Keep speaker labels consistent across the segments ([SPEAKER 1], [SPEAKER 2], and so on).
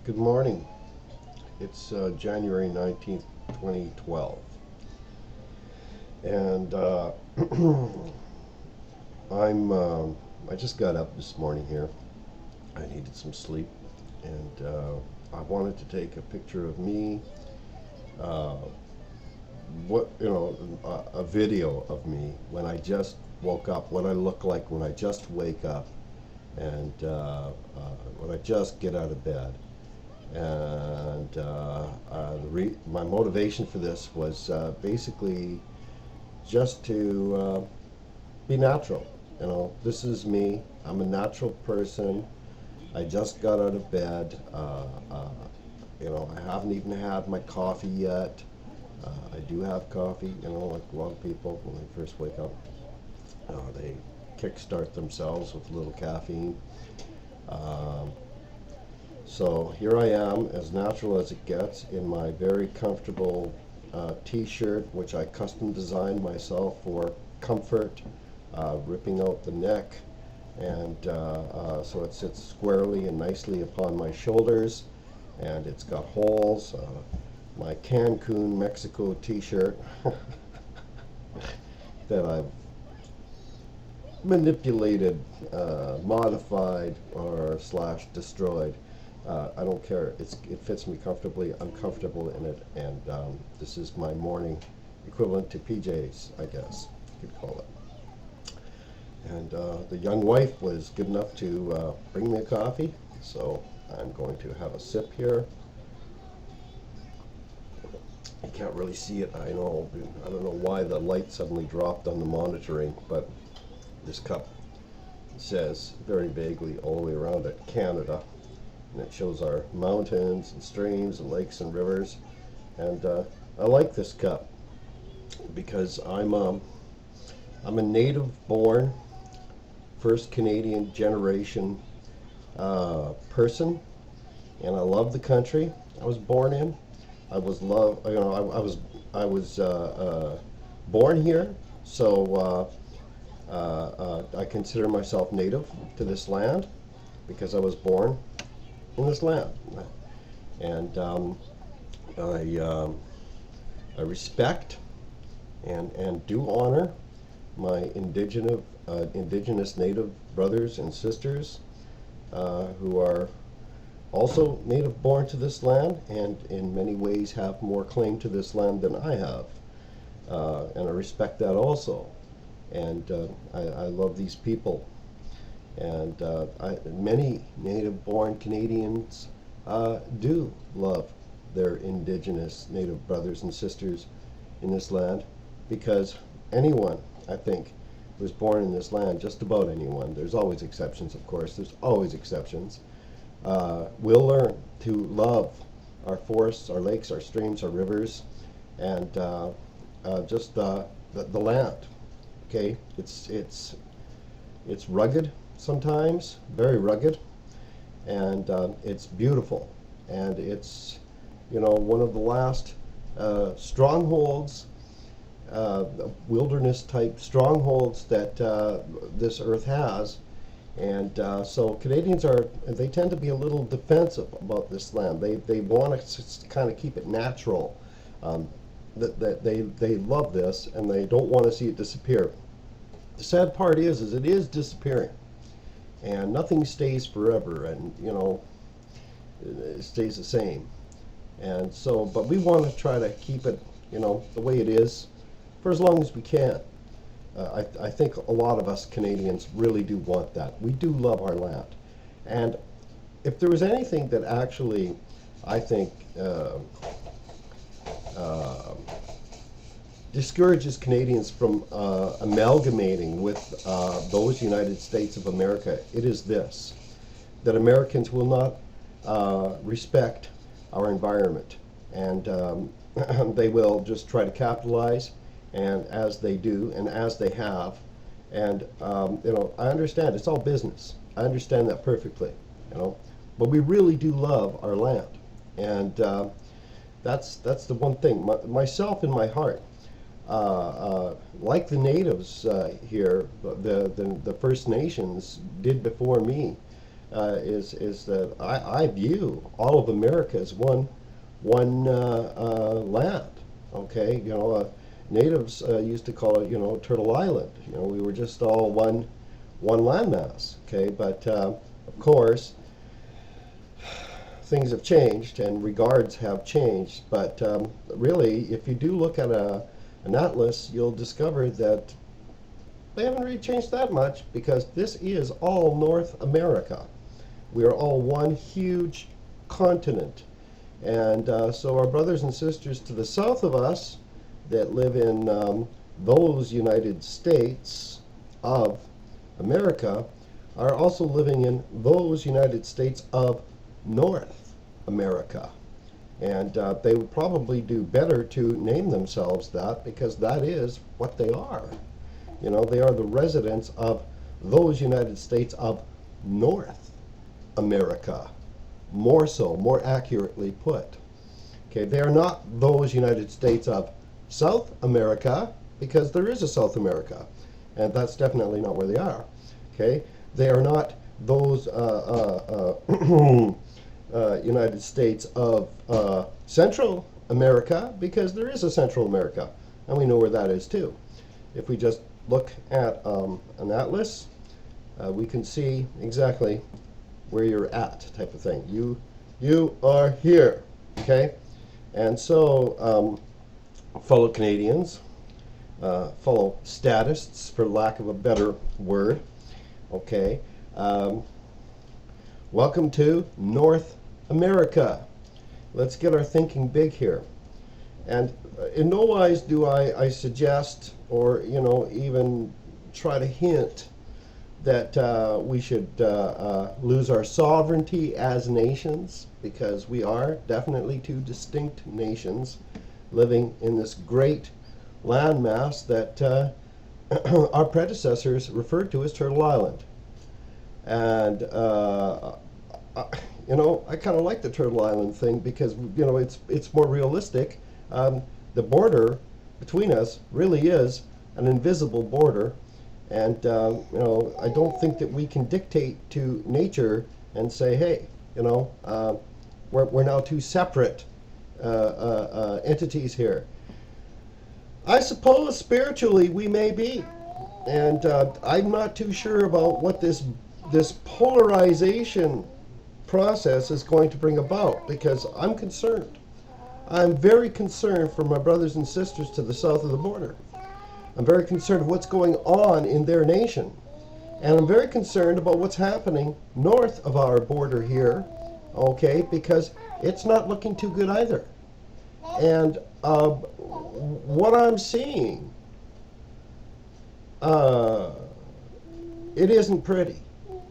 [SPEAKER 1] Good morning. It's January 19th, 2012. And I just got up this morning here. I needed some sleep. And I wanted to take a picture of me, uh, a video of me when I just woke up, what I look like when I just wake up, and when I just get out of bed. And my motivation for this was basically just to be natural. This is me. I'm a natural person. I just got out of bed. I haven't even had my coffee yet. I do have coffee, like a lot of people when they first wake up. They kickstart themselves with a little caffeine. Um, So here I am, as natural as it gets, in my very comfortable t-shirt, which I custom designed myself for comfort, ripping out the neck, and so it sits squarely and nicely upon my shoulders, and it's got holes. My Cancun, Mexico t-shirt that I've manipulated, modified, or slash destroyed. I don't care. It fits me comfortably. I'm comfortable in it, and this is my morning equivalent to PJs, I guess you could call it. And the young wife was good enough to bring me a coffee, so I'm going to have a sip here. You can't really see it. I know. I don't know why the light suddenly dropped on the monitoring, but this cup says very vaguely all the way around it, Canada. And it shows our mountains and streams and lakes and rivers. And I like this cup because I'm a native-born, first Canadian generation person, and I love the country I was born in. I was born here, so I consider myself native to this land because I was born in this land, and I respect and do honor my indigenous native brothers and sisters who are also native born to this land and in many ways have more claim to this land than I have, and I respect that also, and I love these people. And many native-born Canadians do love their indigenous native brothers and sisters in this land, because anyone, I think, who was born in this land, just about anyone, there's always exceptions, of course, there's always exceptions, will learn to love our forests, our lakes, our streams, our rivers, and just the land. Okay, it's rugged sometimes, very rugged, and it's beautiful, and it's one of the last strongholds, wilderness type strongholds that this earth has. And so Canadians they tend to be a little defensive about this land. They want to kind of keep it natural. That they love this, and they don't want to see it disappear. The sad part is it is disappearing, and nothing stays forever, and it stays the same. And so, but we want to try to keep it, the way it is for as long as we can. I think a lot of us Canadians really do want that. We do love our land. And if there was anything that actually, I think, discourages Canadians from amalgamating with those United States of America, it is this: that Americans will not respect our environment, and they will just try to capitalize, and as they do, and as they have, and I understand it's all business. I understand that perfectly, but we really do love our land, and that's the one thing. Myself in my heart, like the natives here, the First Nations did before me, is that I view all of America as one land. Okay, natives used to call it, Turtle Island. We were just all one landmass. Okay, but of course things have changed and regards have changed. But really, if you do look at an atlas, you'll discover that they haven't really changed that much, because this is all North America. We are all one huge continent. And so our brothers and sisters to the south of us that live in those United States of America are also living in those United States of North America. And they would probably do better to name themselves that, because that is what they are. They are the residents of those United States of North America. More so, more accurately put. Okay, they are not those United States of South America, because there is a South America, and that's definitely not where they are. Okay, they are not those United States of Central America, because there is a Central America, and we know where that is too. If we just look at an atlas, we can see exactly where you're at, type of thing. You are here, okay? And so, fellow Canadians, fellow statists, for lack of a better word, okay, welcome to North America. Let's get our thinking big here. And in no wise do I suggest, or even try to hint that we should lose our sovereignty as nations, because we are definitely two distinct nations living in this great landmass that our predecessors referred to as Turtle Island. And I kind of like the Turtle Island thing, because it's more realistic. The border between us really is an invisible border. And I don't think that we can dictate to nature and say, hey, we're now two separate entities here. I suppose spiritually we may be, and I'm not too sure about what this polarization process is going to bring about, because I'm concerned. I'm very concerned for my brothers and sisters to the south of the border. I'm very concerned of what's going on in their nation. And I'm very concerned about what's happening north of our border here, okay, because it's not looking too good either. And what I'm seeing, it isn't pretty,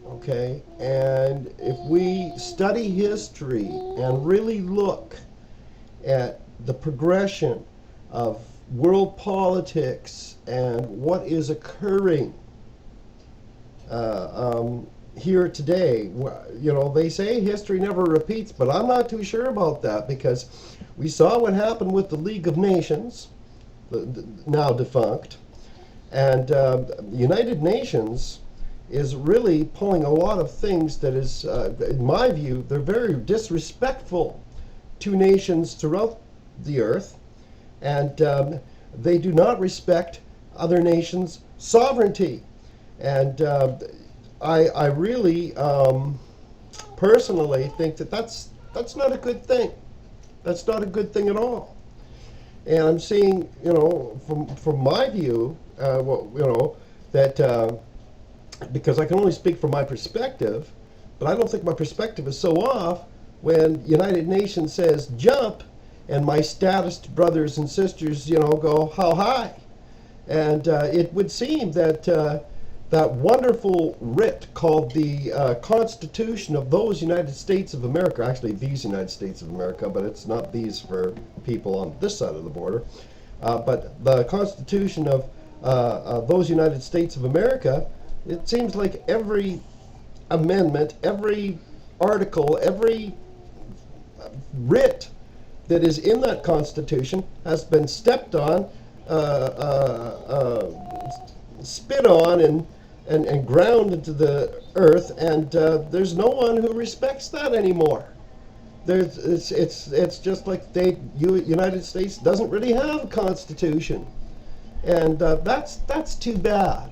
[SPEAKER 1] okay? And if we study history and really look at the progression of world politics and what is occurring here today, they say history never repeats, but I'm not too sure about that, because we saw what happened with the League of Nations, now defunct, and the United Nations is really pulling a lot of things that is, in my view, they're very disrespectful to nations throughout the earth. And they do not respect other nations' sovereignty. And I really personally think that that's not a good thing. That's not a good thing at all. And I'm seeing, from my view, that because I can only speak from my perspective, but I don't think my perspective is so off when United Nations says jump, and my statist brothers and sisters, go, how high? And it would seem that that wonderful writ called the Constitution of those United States of America, actually these United States of America, but it's not these for people on this side of the border, but the Constitution of those United States of America, it seems like every amendment, every article, every writ that is in that Constitution has been stepped on, spit on, and and ground into the earth, and there's no one who respects that anymore. It's just like United States doesn't really have a constitution, and that's too bad.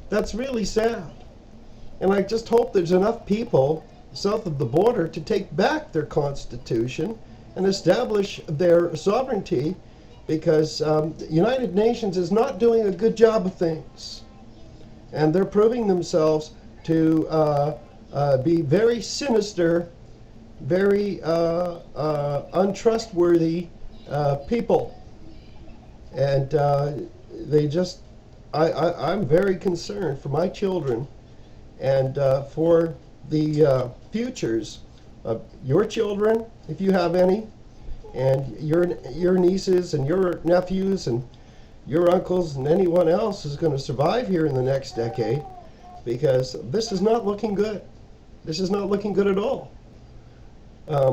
[SPEAKER 1] That's really sad. And I just hope there's enough people south of the border to take back their constitution and establish their sovereignty, because the United Nations is not doing a good job of things. And they're proving themselves to be very sinister, very untrustworthy people. And they just, I'm very concerned for my children and for the futures of your children, if you have any, and your nieces and your nephews and your uncles and anyone else who's going to survive here in the next decade, because this is not looking good. This is not looking good at all. I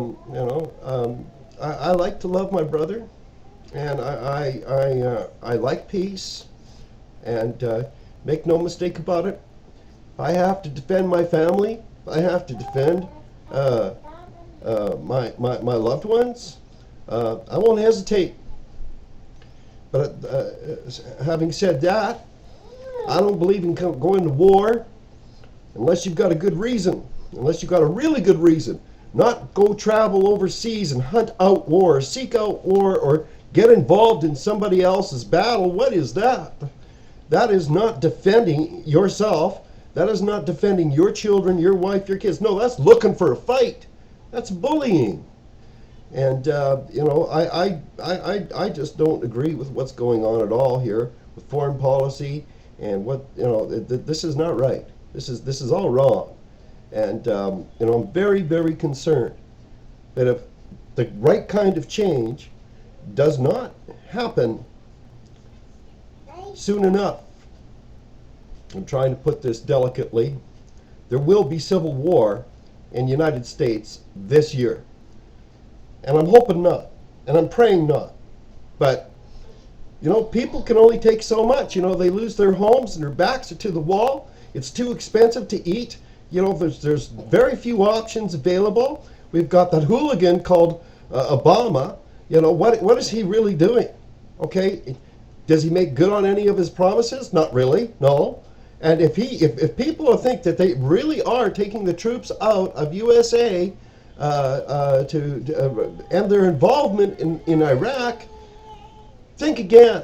[SPEAKER 1] like to love my brother, and I like peace, and make no mistake about it. I have to defend my family. I have to defend my loved ones. I won't hesitate. But having said that, I don't believe in going to war unless you've got a good reason. Unless you've got a really good reason. Not go travel overseas and hunt out war, seek out war, or get involved in somebody else's battle. What is that? That is not defending yourself. That is not defending your children, your wife, your kids. No, that's looking for a fight. That's bullying. And I just don't agree with what's going on at all here with foreign policy, and this is not right. This is all wrong. And I'm very, very concerned that if the right kind of change does not happen soon enough, I'm trying to put this delicately, there will be civil war in the United States this year. And I'm hoping not, and I'm praying not. But, people can only take so much. They lose their homes and their backs are to the wall. It's too expensive to eat. There's very few options available. We've got that hooligan called Obama. What is he really doing? Okay, does he make good on any of his promises? Not really, no. And if people think that they really are taking the troops out of USA to end their involvement in Iraq, think again,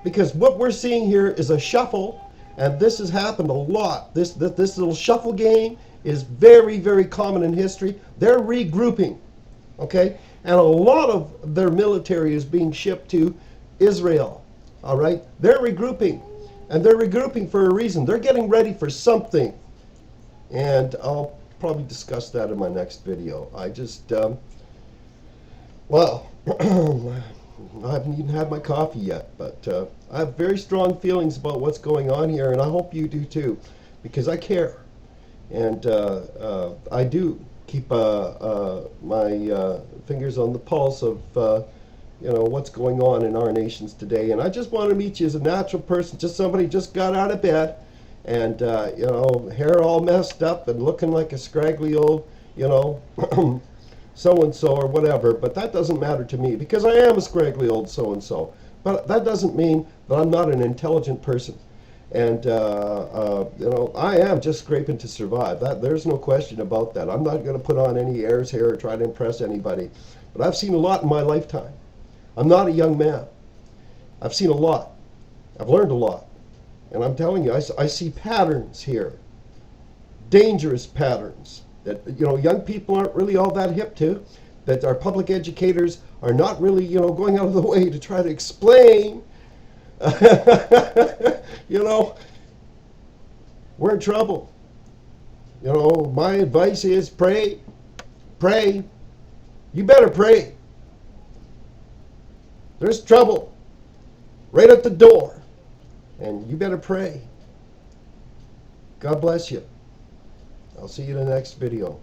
[SPEAKER 1] because what we're seeing here is a shuffle, and this has happened a lot. This little shuffle game is very, very common in history. They're regrouping, okay, and a lot of their military is being shipped to Israel. All right, they're regrouping, and they're regrouping for a reason. They're getting ready for something, and I'll probably discuss that in my next video. I just, well, I haven't even had my coffee yet, but I have very strong feelings about what's going on here, and I hope you do too, because I care, and I do keep my fingers on the pulse of what's going on in our nations today. And I just want to meet you as a natural person, just somebody just got out of bed, and hair all messed up and looking like a scraggly old, so-and-so or whatever. But that doesn't matter to me, because I am a scraggly old so-and-so. But that doesn't mean that I'm not an intelligent person. And I am just scraping to survive. There's no question about that. I'm not going to put on any airs here or try to impress anybody. But I've seen a lot in my lifetime. I'm not a young man. I've seen a lot. I've learned a lot. And I'm telling you, I see patterns here. Dangerous patterns that, young people aren't really all that hip to, that our public educators are not really, going out of the way to try to explain. We're in trouble. My advice is pray. Pray. You better pray. There's trouble right at the door, and you better pray. God bless you. I'll see you in the next video.